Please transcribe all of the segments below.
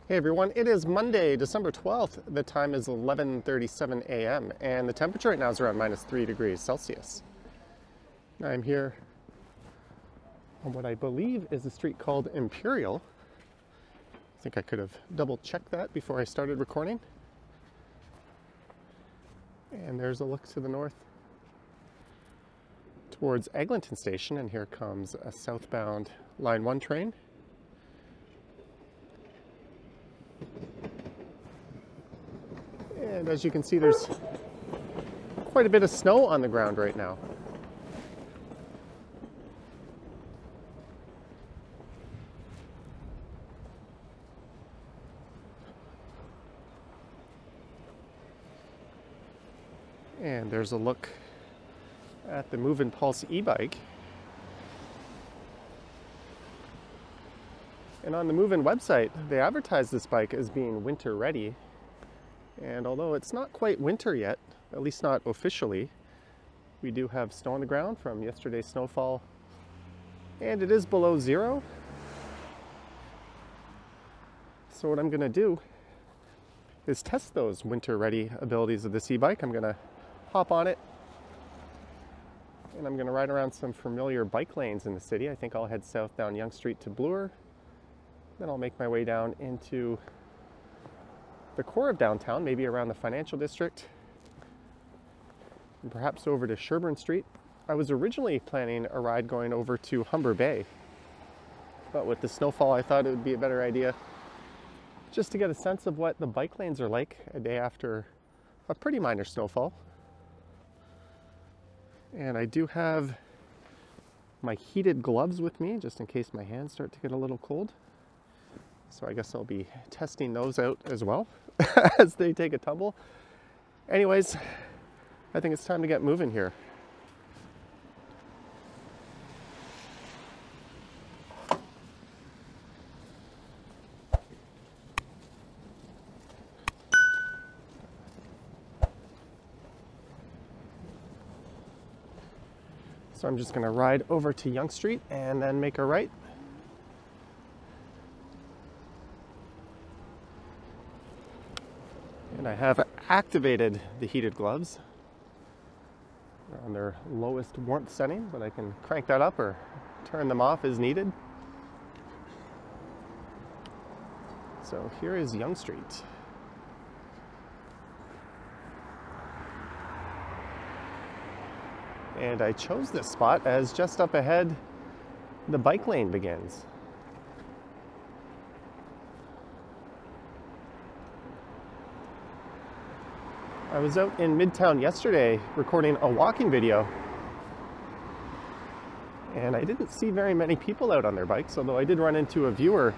Hey everyone, it is Monday, December 12th. The time is 11:37 a.m. and the temperature right now is around -3 degrees Celsius. I'm here on what I believe is a street called Imperial. I think I could have double checked that before I started recording. And there's a look to the north towards Eglinton Station, and here comes a southbound Line 1 train. And as you can see, there's quite a bit of snow on the ground right now. And there's a look at the Move and Pulse e-bike. And on the Move In website, they advertise this bike as being winter ready. And although it's not quite winter yet, at least not officially, we do have snow on the ground from yesterday's snowfall, and it is below zero. So what I'm gonna do is test those winter ready abilities of this e-bike. I'm gonna hop on it and I'm gonna ride around some familiar bike lanes in the city. I think I'll head south down Yonge Street to Bloor. Then I'll make my way down into the core of downtown, maybe around the financial district, and perhaps over to Sherbourne Street. I was originally planning a ride going over to Humber Bay, but with the snowfall I thought it would be a better idea just to get a sense of what the bike lanes are like a day after a pretty minor snowfall. And I do have my heated gloves with me just in case my hands start to get a little cold. So I guess I'll be testing those out as well as they take a tumble. Anyways, I think it's time to get moving here. So I'm just going to ride over to Yonge Street and then make a right. And I have activated the heated gloves. They're on their lowest warmth setting, but I can crank that up or turn them off as needed. So here is Yonge Street. And I chose this spot as just up ahead the bike lane begins. I was out in Midtown yesterday recording a walking video, and I didn't see very many people out on their bikes, although I did run into a viewer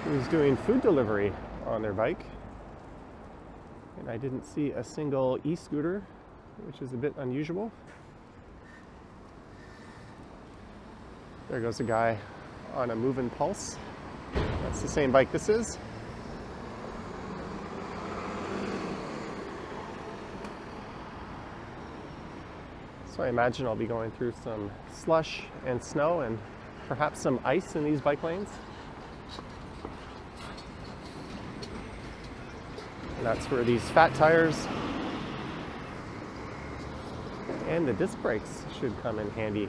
who was doing food delivery on their bike. And I didn't see a single e-scooter, which is a bit unusual. There goes a guy on a Move and Pulse. That's the same bike this is. So I imagine I'll be going through some slush and snow and perhaps some ice in these bike lanes. And that's where these fat tires and the disc brakes should come in handy.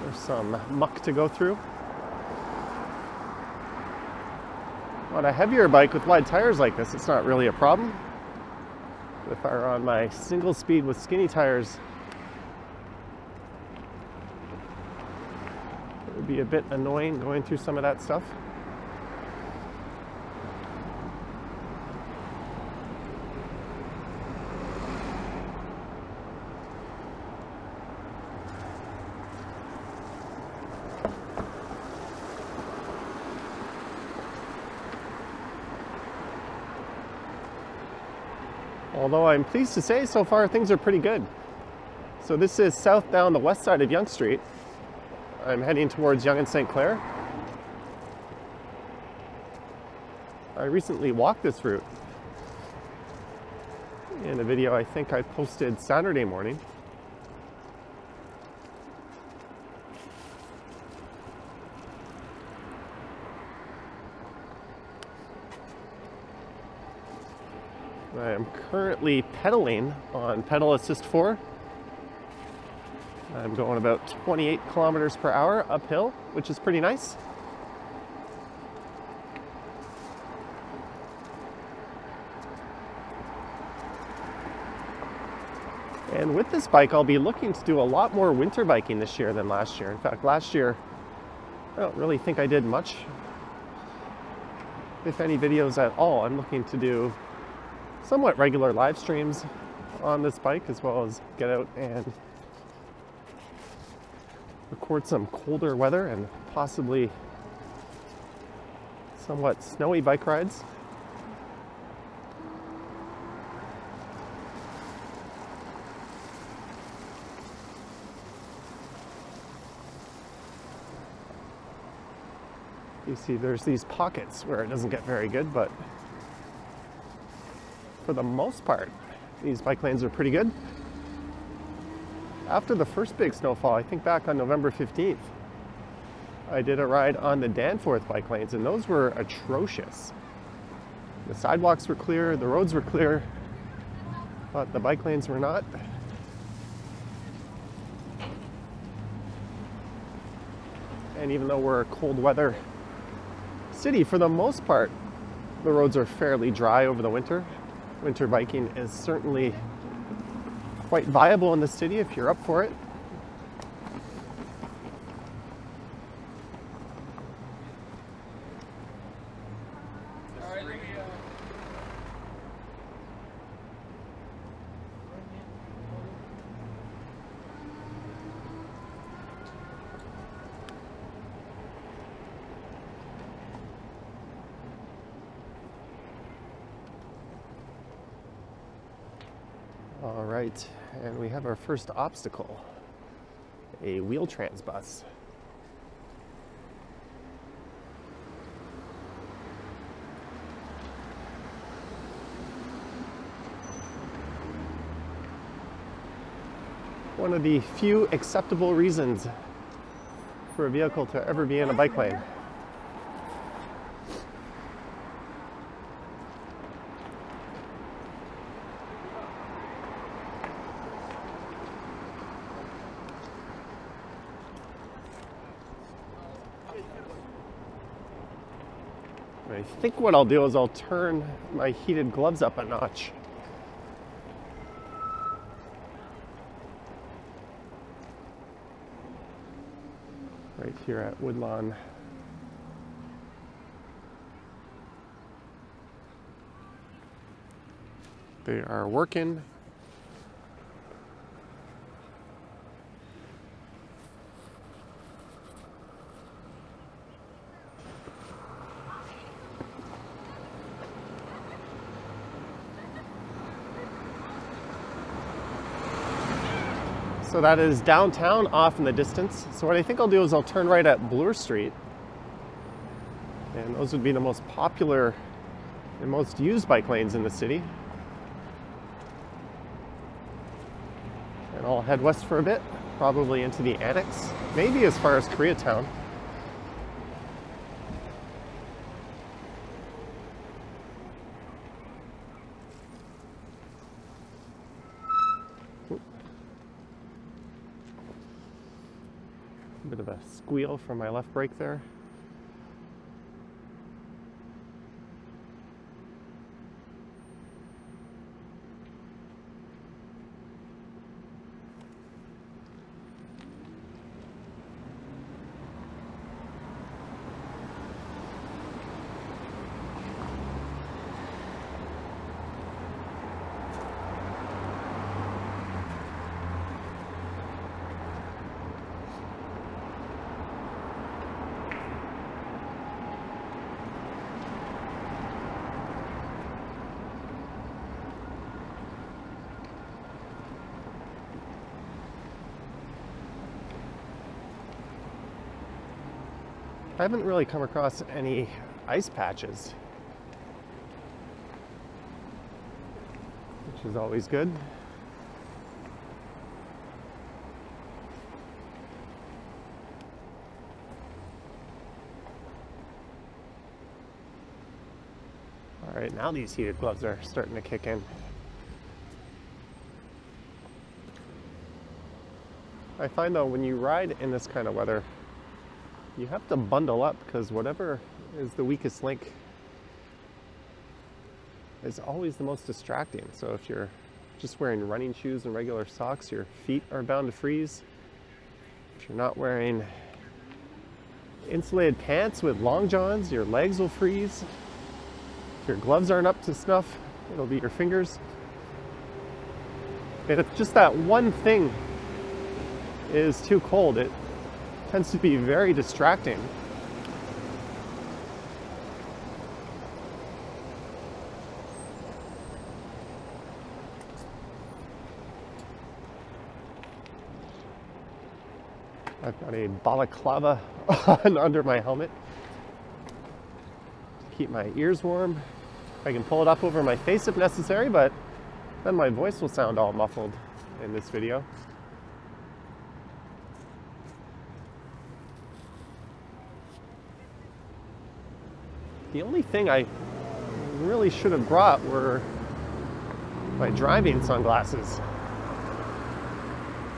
There's some muck to go through. On a heavier bike with wide tires like this, it's not really a problem. But if I were on my single speed with skinny tires, it would be a bit annoying going through some of that stuff. Although I'm pleased to say so far things are pretty good. So this is south down the west side of Yonge Street. I'm heading towards Yonge and St. Clair. I recently walked this route in a video I think I posted Saturday morning. I am currently pedaling on pedal assist 4. I'm going about 28 kilometers per hour uphill, which is pretty nice. And with this bike, I'll be looking to do a lot more winter biking this year than last year. In fact, last year, I don't really think I did much, if any, videos at all. I'm looking to do somewhat regular live streams on this bike, as well as get out and record some colder weather and possibly somewhat snowy bike rides. You see there's these pockets where it doesn't get very good, but for the most part, these bike lanes are pretty good. After the first big snowfall, I think back on November 15th, I did a ride on the Danforth bike lanes, and those were atrocious. The sidewalks were clear, the roads were clear, but the bike lanes were not. And even though we're a cold weather city, for the most part, the roads are fairly dry over the winter. Winter biking is certainly quite viable in the city if you're up for it. All right, and we have our first obstacle, a Wheel-Trans bus. One of the few acceptable reasons for a vehicle to ever be in a bike lane. I think what I'll do is I'll turn my heated gloves up a notch. Right here at Woodlawn. They are working. So that is downtown off in the distance. So what I think I'll do is I'll turn right at Bloor Street. And those would be the most popular and most used bike lanes in the city. And I'll head west for a bit, probably into the Annex, maybe as far as Koreatown. Bit of a squeal from my left brake there. I haven't really come across any ice patches, which is always good. All right, now these heated gloves are starting to kick in. I find though, when you ride in this kind of weather, you have to bundle up because whatever is the weakest link is always the most distracting. So if you're just wearing running shoes and regular socks, your feet are bound to freeze. If you're not wearing insulated pants with long johns, your legs will freeze. If your gloves aren't up to snuff, it'll be your fingers. And if just that one thing is too cold, it tends to be very distracting. I've got a balaclava on under my helmet to keep my ears warm. I can pull it up over my face if necessary, but then my voice will sound all muffled in this video. The only thing I really should have brought were my driving sunglasses.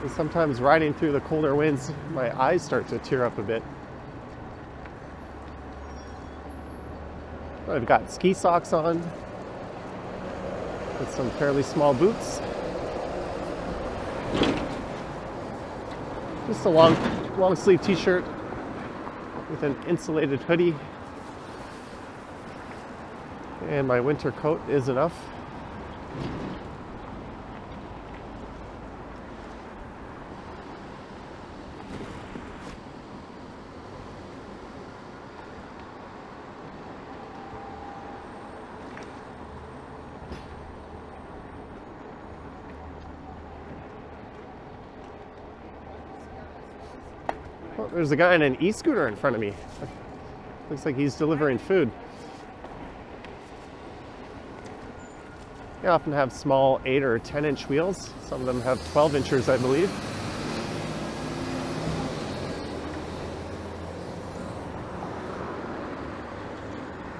And sometimes riding through the colder winds, my eyes start to tear up a bit. I've got ski socks on with some fairly small boots. Just a long sleeve t-shirt with an insulated hoodie. And my winter coat is enough. Oh, there's a guy in an e-scooter in front of me. Looks like he's delivering food. They often have small 8 or 10-inch wheels. Some of them have 12 inches, I believe.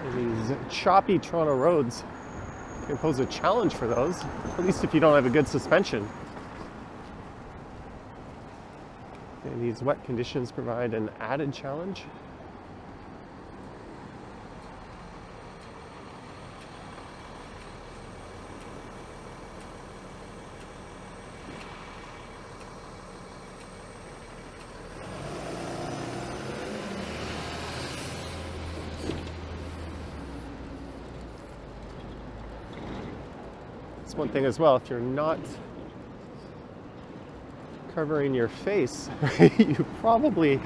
And these choppy Toronto roads can pose a challenge for those, at least if you don't have a good suspension. And these wet conditions provide an added challenge. That's one thing as well, if you're not covering your face, you probably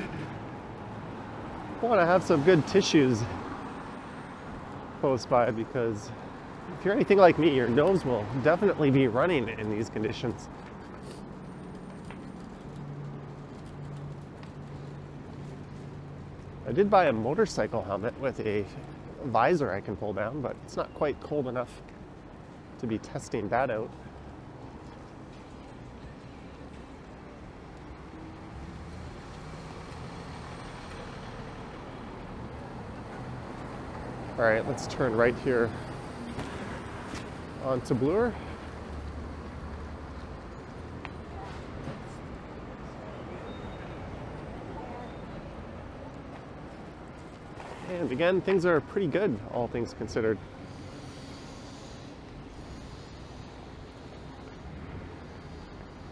want to have some good tissues close by, because if you're anything like me, your nose will definitely be running in these conditions. I did buy a motorcycle helmet with a visor I can pull down, but it's not quite cold enough to be testing that out. All right, let's turn right here onto Bloor. And again, things are pretty good, all things considered.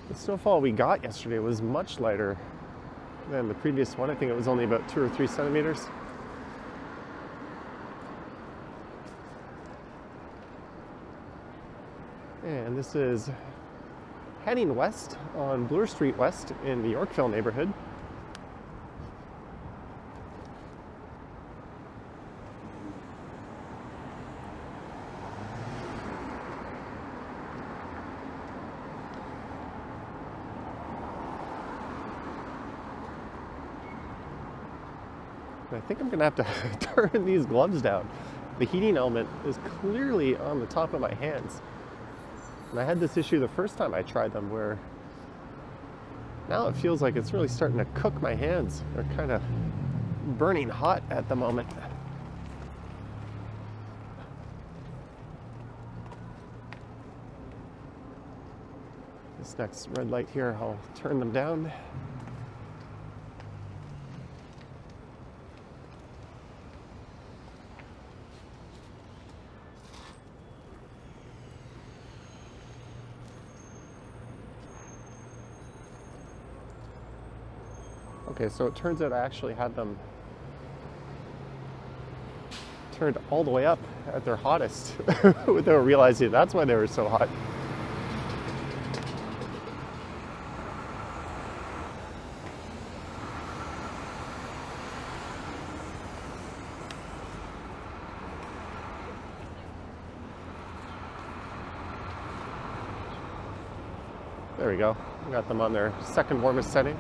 The snowfall we got yesterday was much lighter than the previous one. I think it was only about 2 or 3 centimeters. And this is heading west on Bloor Street West in the Yorkville neighborhood. I think I'm gonna have to turn these gloves down. The heating element is clearly on the top of my hands. And I had this issue the first time I tried them where now it feels like it's really starting to cook my hands. They're kind of burning hot at the moment. This next red light here, I'll turn them down. Okay, so it turns out I actually had them turned all the way up at their hottest without realizing that's why they were so hot. There we go. Got them on their second warmest setting.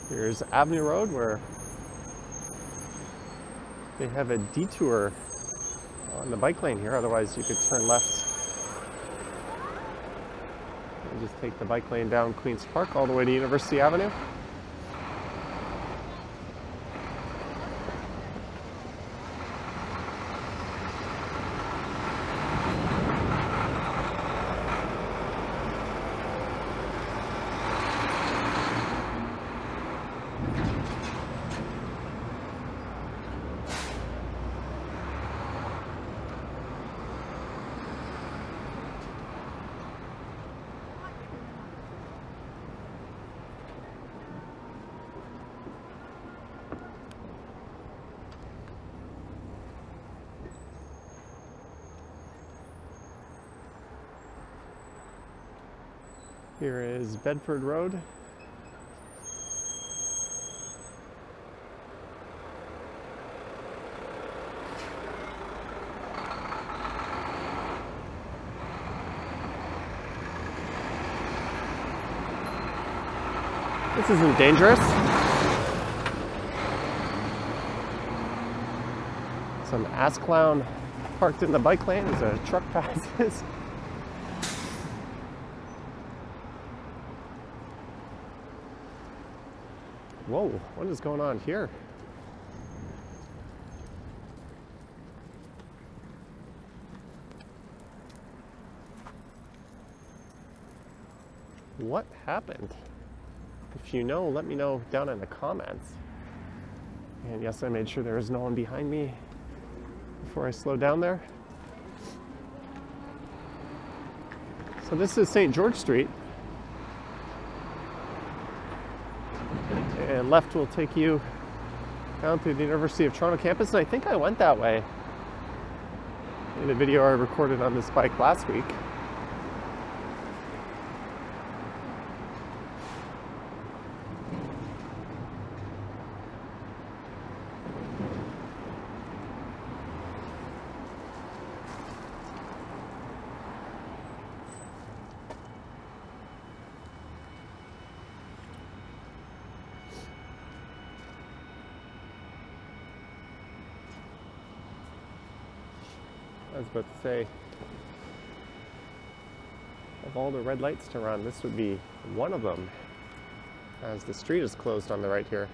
Here's Avenue Road where they have a detour on the bike lane here, otherwise you could turn left and just take the bike lane down Queen's Park all the way to University Avenue. Here is Bedford Road. This isn't dangerous. Some ass clown parked in the bike lane as a truck passes. Whoa, what is going on here? What happened? If you know, let me know down in the comments. And yes, I made sure there was no one behind me before I slowed down there. So this is St. George Street. And left will take you down through the University of Toronto campus. And I think I went that way in a video I recorded on this bike last week. I was about to say, of all the red lights to run, this would be one of them, as the street is closed on the right here.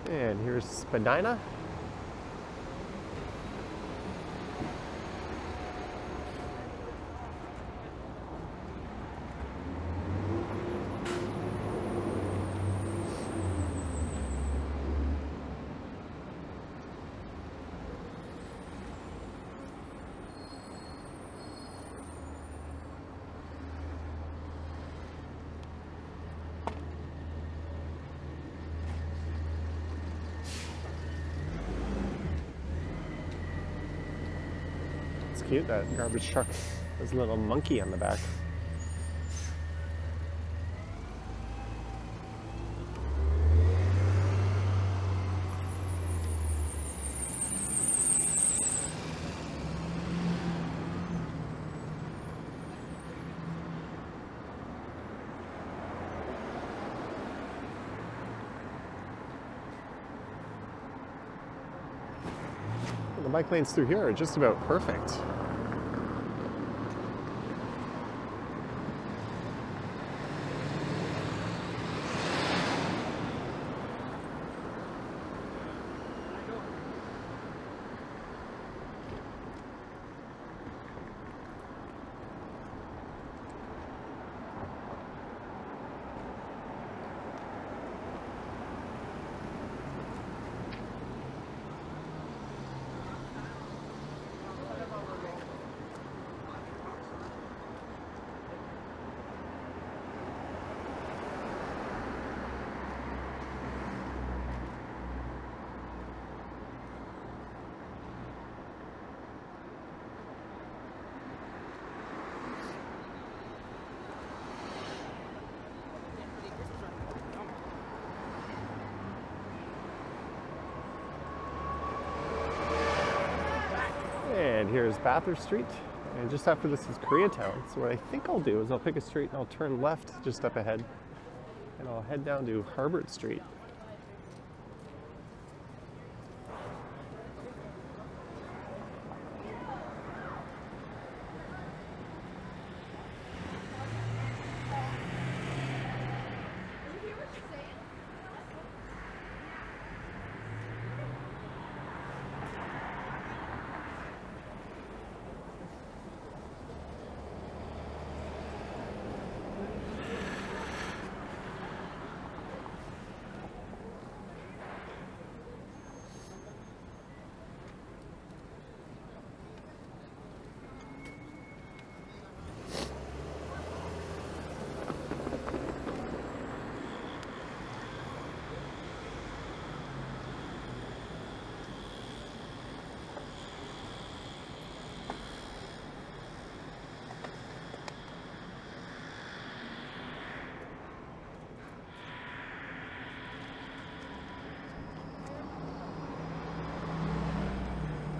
And here's Spadina. cute. That garbage truck has a little monkey on the back. The bike lanes through here are just about perfect. And here's Bathurst Street, and just after this is Koreatown. So what I think I'll do is I'll pick a street and I'll turn left just up ahead, and I'll head down to Harbord Street.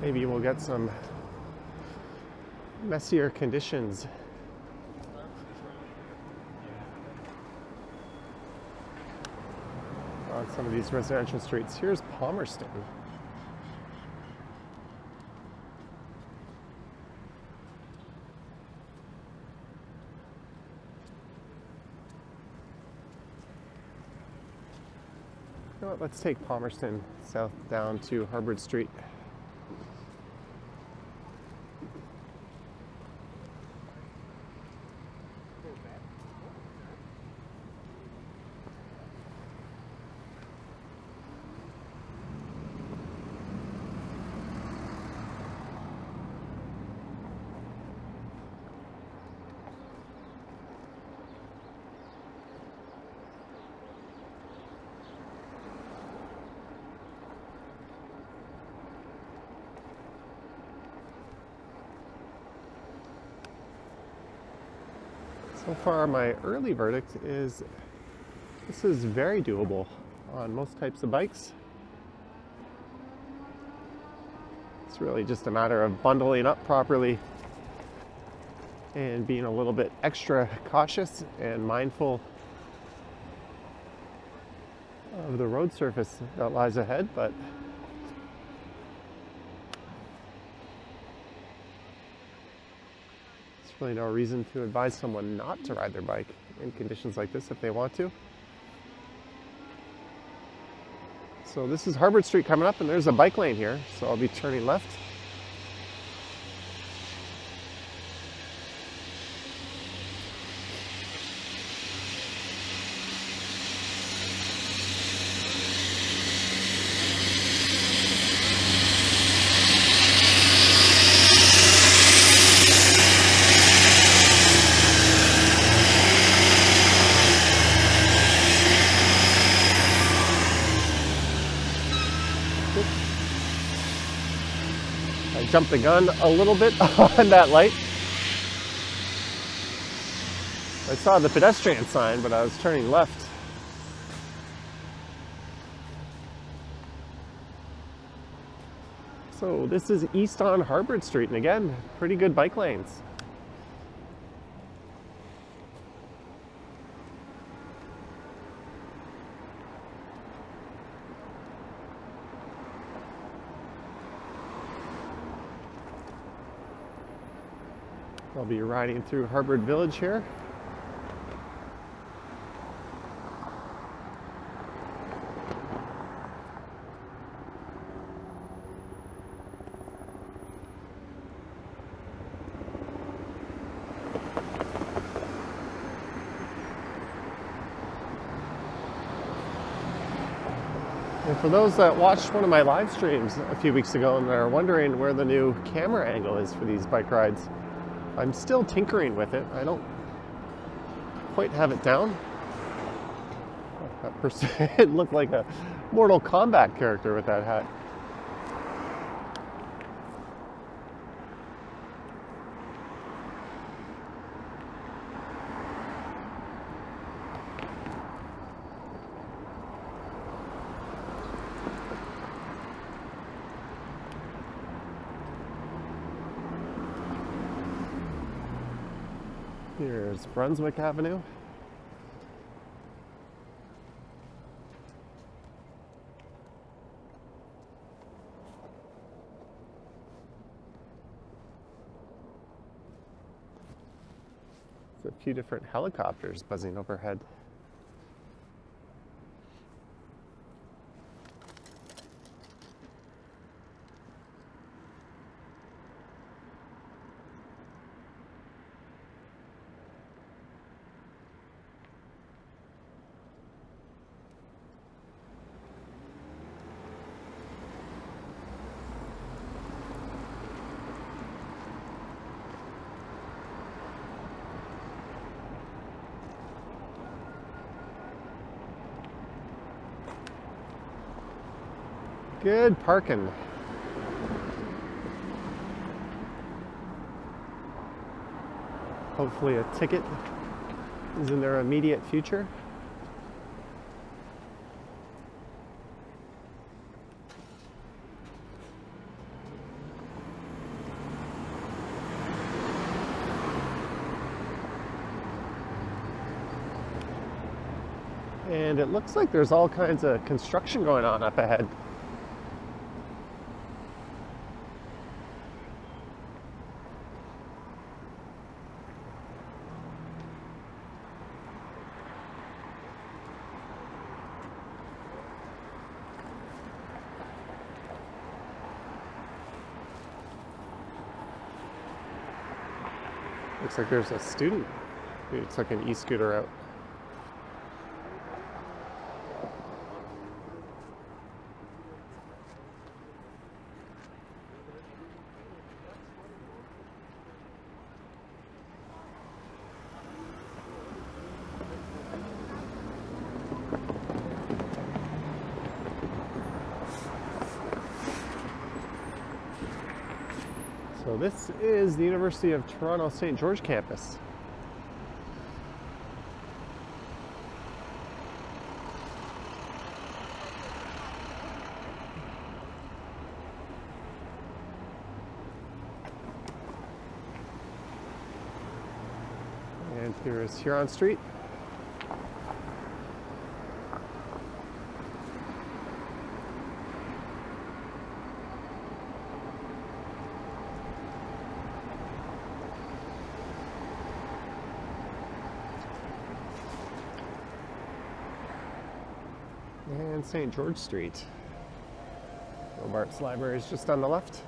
Maybe we'll get some messier conditions. On some of these residential streets. Here's Palmerston. You know what, let's take Palmerston south down to Harbord Street. So far, my early verdict is this is very doable on most types of bikes. It's really just a matter of bundling up properly and being a little bit extra cautious and mindful of the road surface that lies ahead, but really no reason to advise someone not to ride their bike in conditions like this if they want to. So this is Harbord Street coming up, and there's a bike lane here, so I'll be turning left. I jumped the gun a little bit on that light. I saw the pedestrian sign, but I was turning left. So this is east on Harvard Street, and again, pretty good bike lanes. I'll be riding through Harvard Village here. And for those that watched one of my live streams a few weeks ago and are wondering where the new camera angle is for these bike rides, I'm still tinkering with it. I don't quite have it down. That person looked like a Mortal Kombat character with that hat. Here's Brunswick Avenue. There's a few different helicopters buzzing overhead. Good parking. Hopefully a ticket is in their immediate future. And it looks like there's all kinds of construction going on up ahead. Looks like there's a student who took an e-scooter out. So this is the University of Toronto St. George campus. And here is Huron Street. And St. George Street. Robarts Library is just on the left.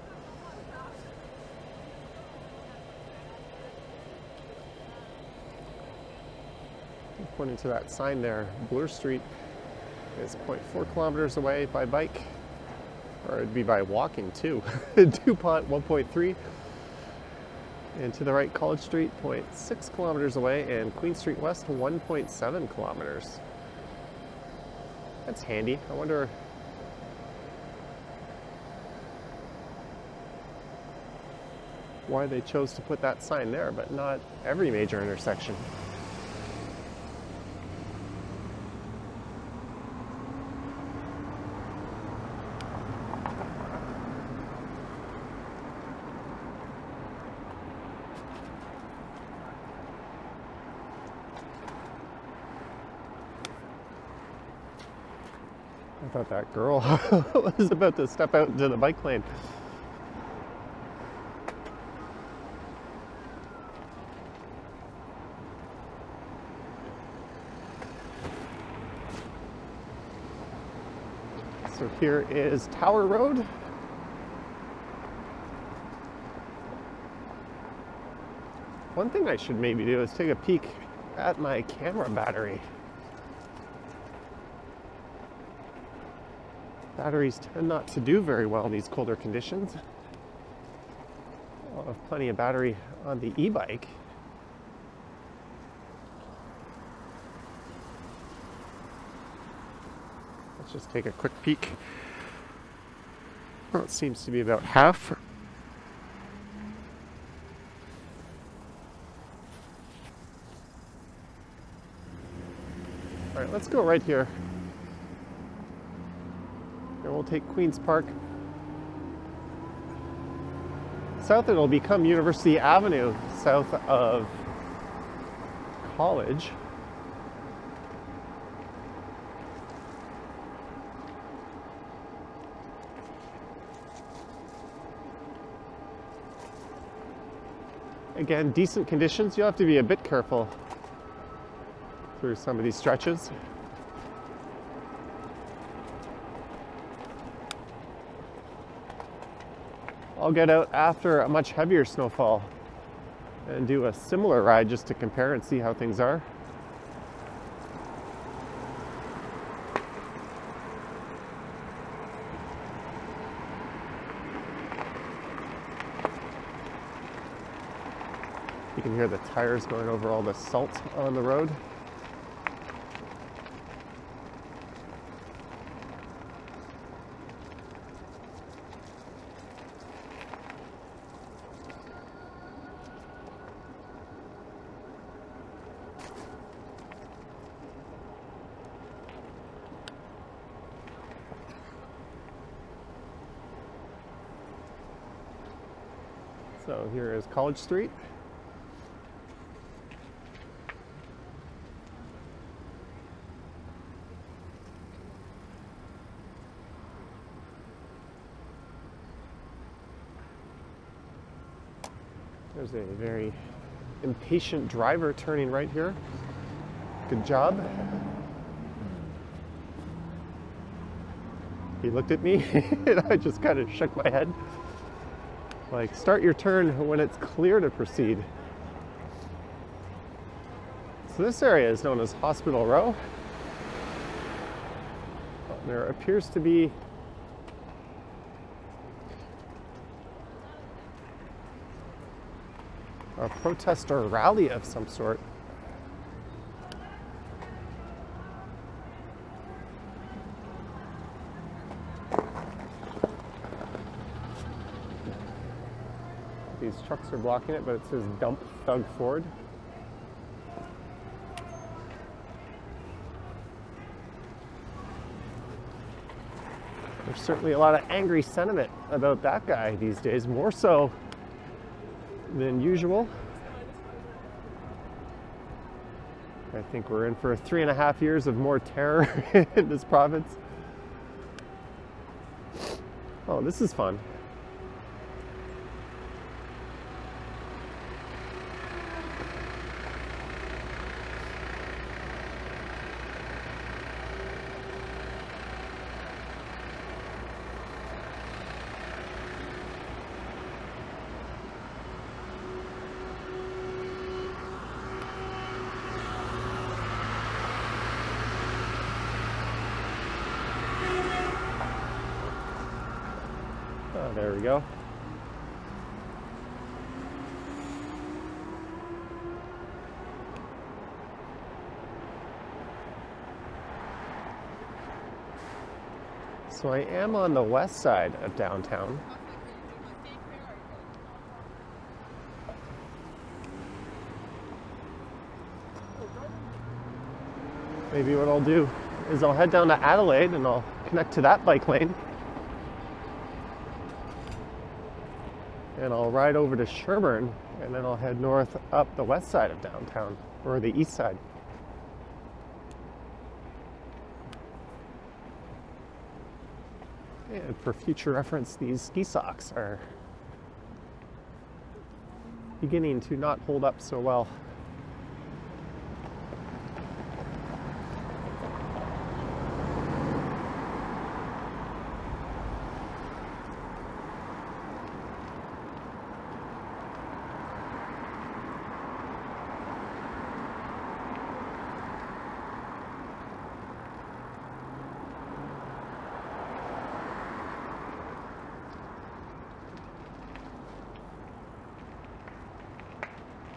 Pointing to that sign there, Bloor Street is 0.4 kilometers away by bike, or it'd be by walking too. DuPont 1.3. And to the right, College Street 0.6 kilometers away, and Queen Street West 1.7 kilometers. That's handy. I wonder why they chose to put that sign there, but not every major intersection. I thought that girl was about to step out into the bike lane. So here is Tower Road. One thing I should maybe do is take a peek at my camera battery. Batteries tend not to do very well in these colder conditions. I'll have plenty of battery on the e-bike. Let's just take a quick peek. Well, it seems to be about half. All right, let's go right here. And we'll take Queen's Park. South it'll become University Avenue, south of College. Again, decent conditions. You'll have to be a bit careful through some of these stretches. I'll get out after a much heavier snowfall and do a similar ride just to compare and see how things are. You can hear the tires going over all the salt on the road. So here is College Street. There's a very impatient driver turning right here. Good job. He looked at me and I just kind of shook my head. Like, start your turn when it's clear to proceed. So this area is known as Hospital Row. There appears to be a protest or rally of some sort. These trucks are blocking it, but it says Dump Thug Ford. There's certainly a lot of angry sentiment about that guy these days, more so than usual. I think we're in for 3.5 years of more terror in this province. Oh, this is fun. Oh, there we go. So I am on the west side of downtown. maybe what I'll do is I'll head down to Adelaide and I'll connect to that bike lane. And I'll ride over to Sherbourne, and then I'll head north up the west side of downtown, or the east side. And for future reference, these ski socks are beginning to not hold up so well.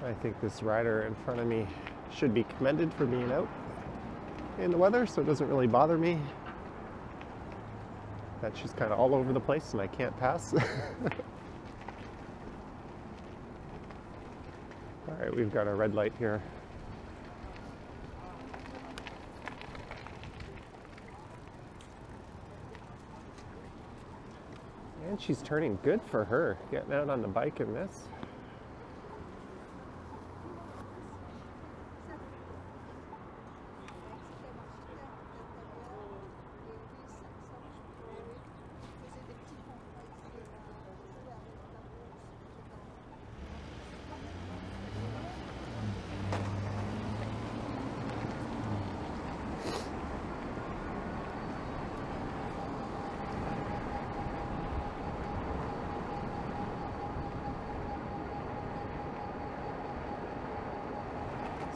I think this rider in front of me should be commended for being out in the weather, so it doesn't really bother me that she's kind of all over the place and I can't pass. All right, we've got a red light here. And she's turning good for her, getting out on the bike in this.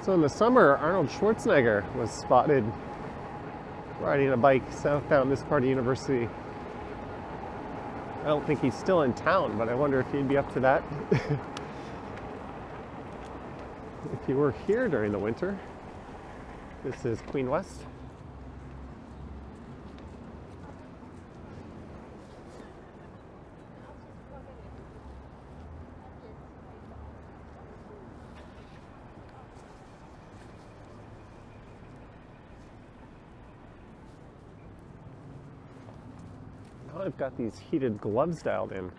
So in the summer, Arnold Schwarzenegger was spotted riding a bike southbound this part of University. I don't think he's still in town, but I wonder if he'd be up to that. If you were here during the winter, this is Queen West. I've got these heated gloves dialed in.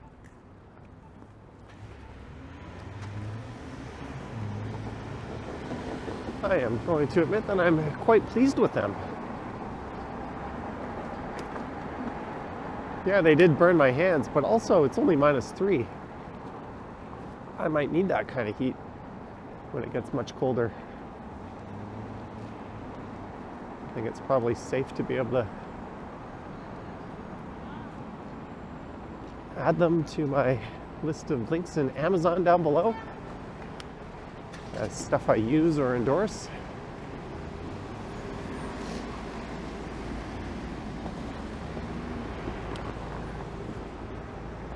I am going to admit that I'm quite pleased with them. Yeah, they did burn my hands, but also it's only -3. I might need that kind of heat when it gets much colder. I think it's probably safe to be able to add them to my list of links in Amazon down below as stuff I use or endorse.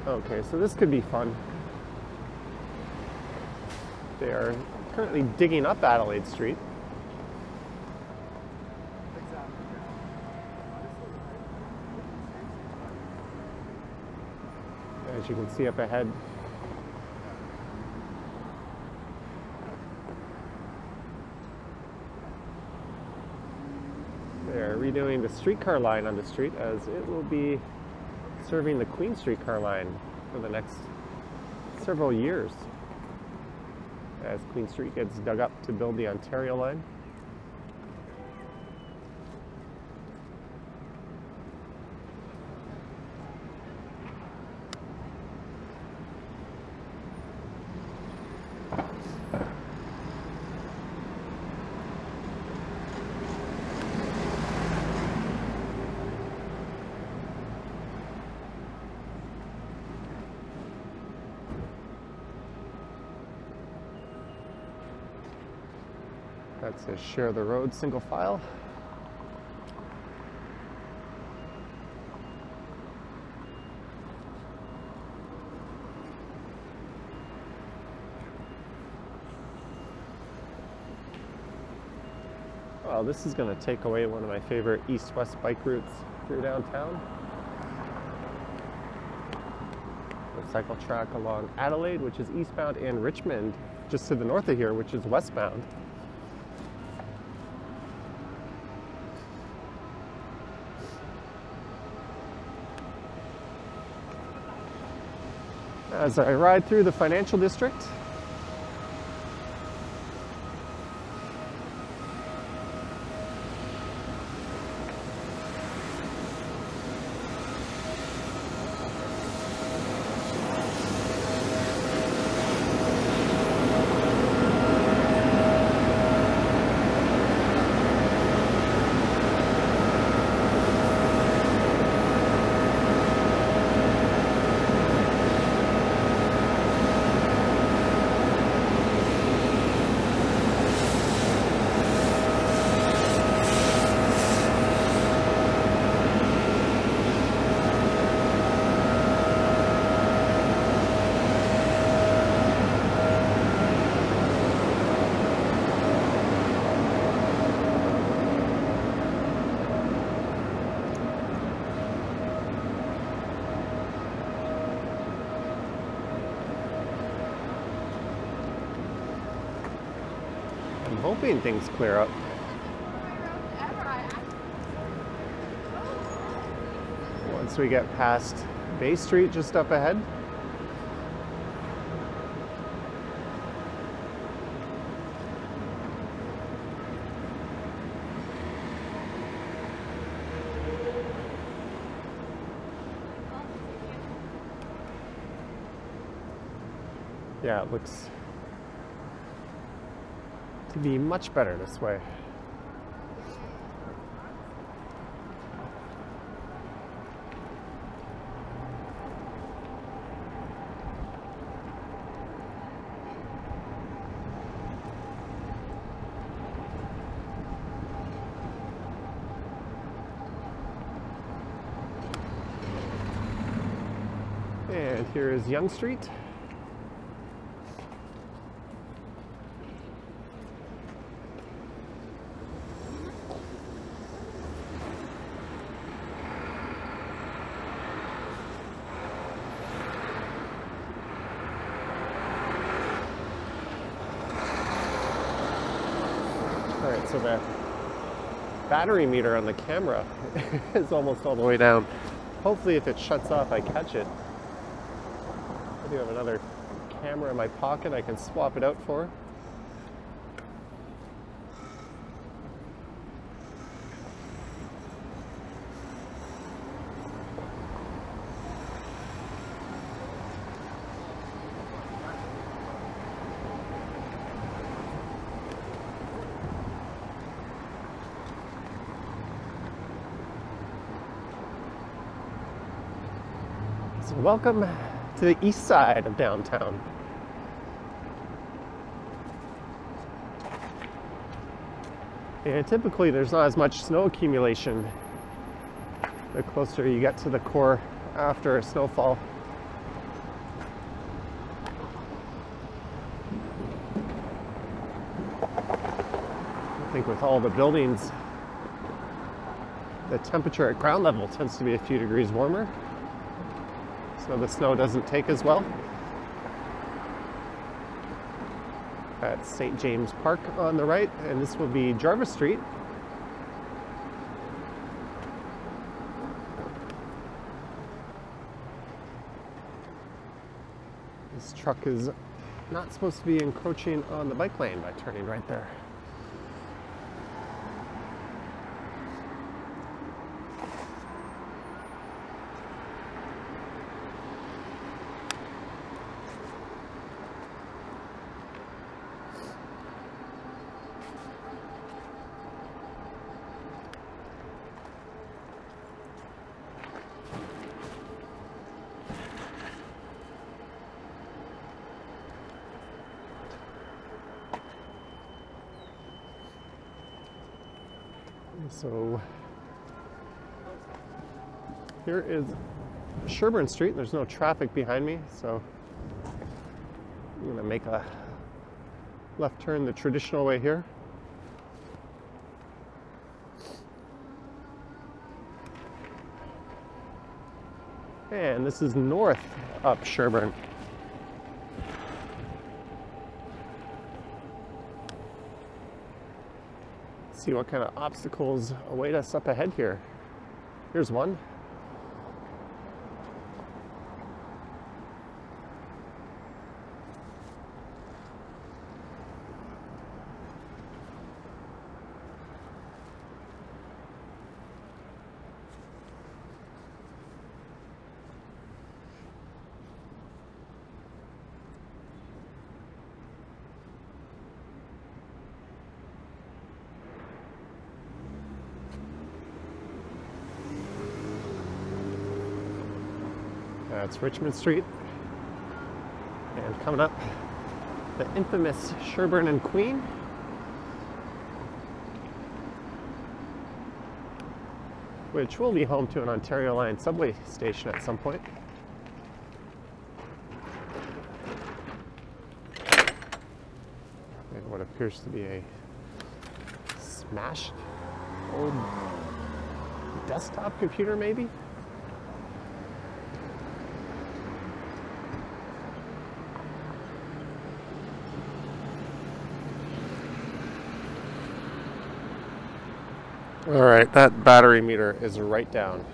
Okay, so this could be fun. They are currently digging up Adelaide Street. As you can see up ahead. They're redoing the streetcar line on the street as it will be serving the Queen streetcar line for the next several years as Queen Street gets dug up to build the Ontario line. That says share the road, single file. Well, this is going to take away one of my favorite east-west bike routes through downtown. The cycle track along Adelaide, which is eastbound, and Richmond, just to the north of here, which is westbound. as I ride through the financial district. I'm hoping things clear up. Once we get past Bay Street just up ahead. Yeah, it looks to be much better this way. And here is Yonge Street. Alright, so the battery meter on the camera is almost all the way down. Hopefully if it shuts off I catch it. I do have another camera in my pocket I can swap it out for. So welcome to the east side of downtown. And typically there's not as much snow accumulation the closer you get to the core after a snowfall. I think with all the buildings, the temperature at ground level tends to be a few degrees warmer, so the snow doesn't take as well. That's St. James Park on the right, and this will be Jarvis Street. This truck is not supposed to be encroaching on the bike lane by turning right there. So here is Sherbourne Street. There's no traffic behind me, so I'm going to make a left turn the traditional way here. And this is north up Sherbourne. See what kind of obstacles await us up ahead here. Here's one. That's Richmond Street. And coming up, the infamous Sherbourne and Queen. Which will be home to an Ontario Line subway station at some point. And what appears to be a smashed old desktop computer, maybe? All right, that battery meter is right down.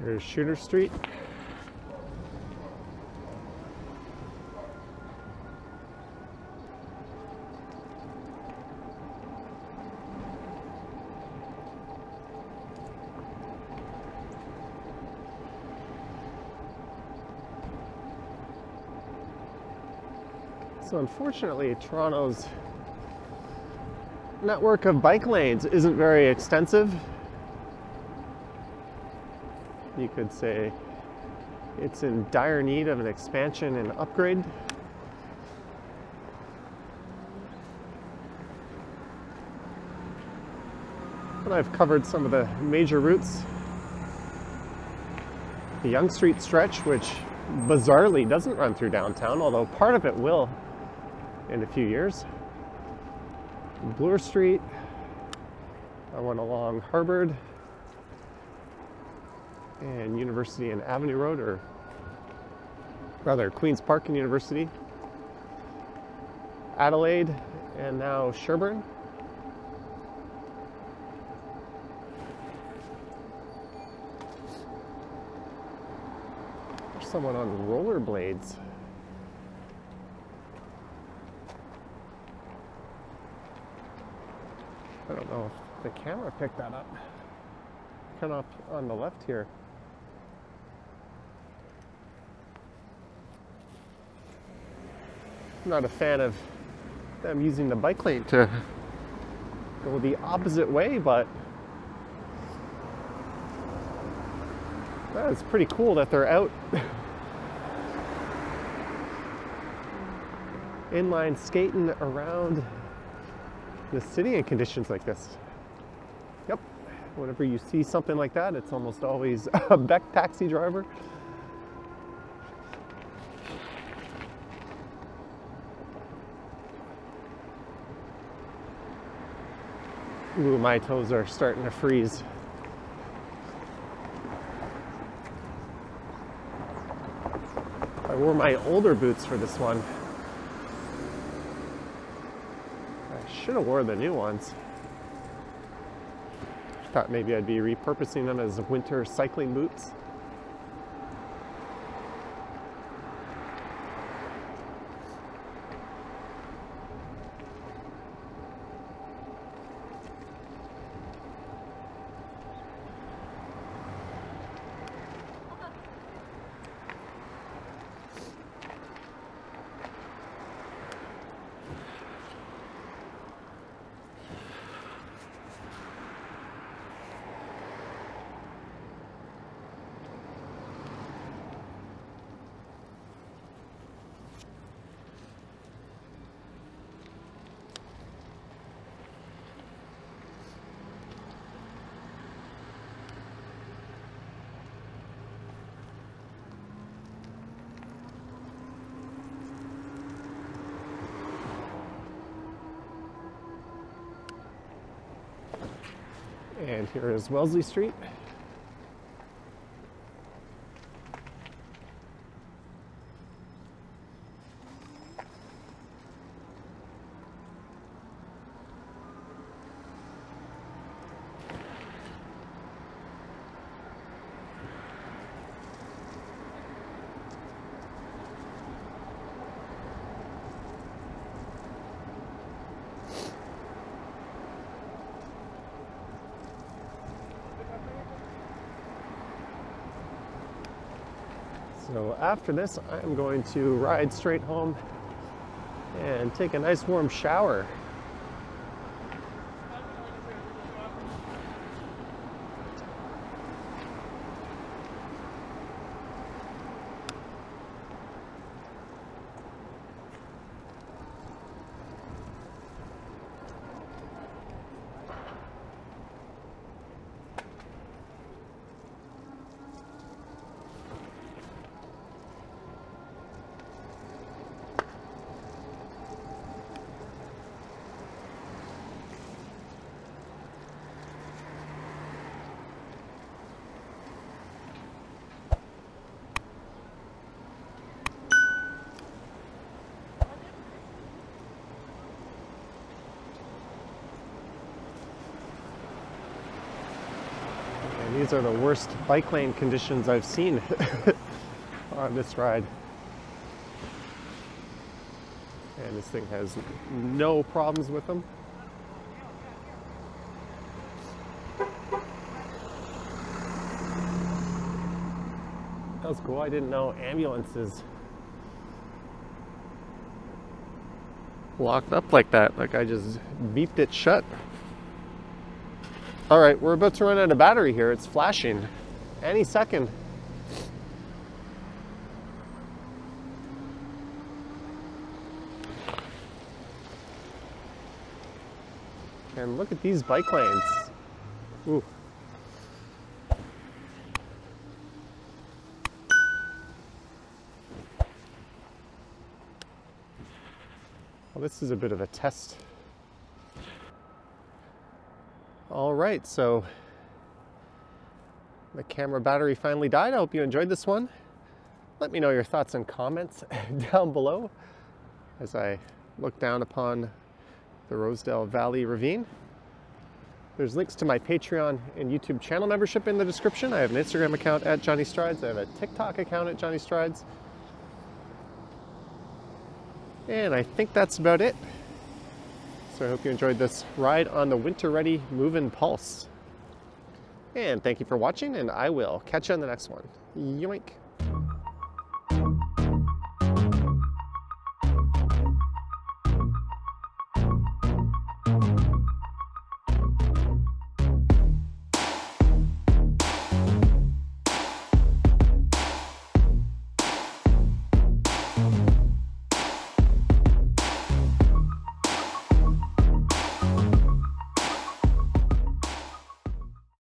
Here's Shooter Street. So unfortunately, Toronto's network of bike lanes isn't very extensive. You could say it's in dire need of an expansion and upgrade. But I've covered some of the major routes. The Yonge Street stretch, which bizarrely doesn't run through downtown, although part of it will in a few years. Bloor Street. I went along Harvard and University and Avenue Road, or rather Queen's Park and University, Adelaide, and now Sherbourne. There's someone on rollerblades. I don't know if the camera picked that up. Come up on the left here. I'm not a fan of them using the bike lane to go the opposite way, but it's pretty cool that they're out inline skating around the city in conditions like this. Yep, whenever you see something like that, it's almost always a Beck taxi driver. Ooh, my toes are starting to freeze. I wore my older boots for this one. I should have wore the new ones. Thought maybe I'd be repurposing them as winter cycling boots. And here is Wellesley Street. So after this, I'm going to ride straight home and take a nice warm shower. These are the worst bike lane conditions I've seen on this ride. And this thing has no problems with them. That was cool. I didn't know ambulances locked up like that. Like I just beeped it shut. All right, we're about to run out of battery here. It's flashing any second. And look at these bike lanes. Ooh. Well, this is a bit of a test. All right, so the camera battery finally died. I hope you enjoyed this one. Let me know your thoughts and comments down below as I look down upon the Rosedale Valley Ravine. There's links to my Patreon and YouTube channel membership in the description. I have an Instagram account at Johnny Strides. I have a TikTok account at Johnny Strides. And I think that's about it. So I hope you enjoyed this ride on the Winter Ready Move-In Pulse. And thank you for watching, and I will catch you on the next one. Yoink!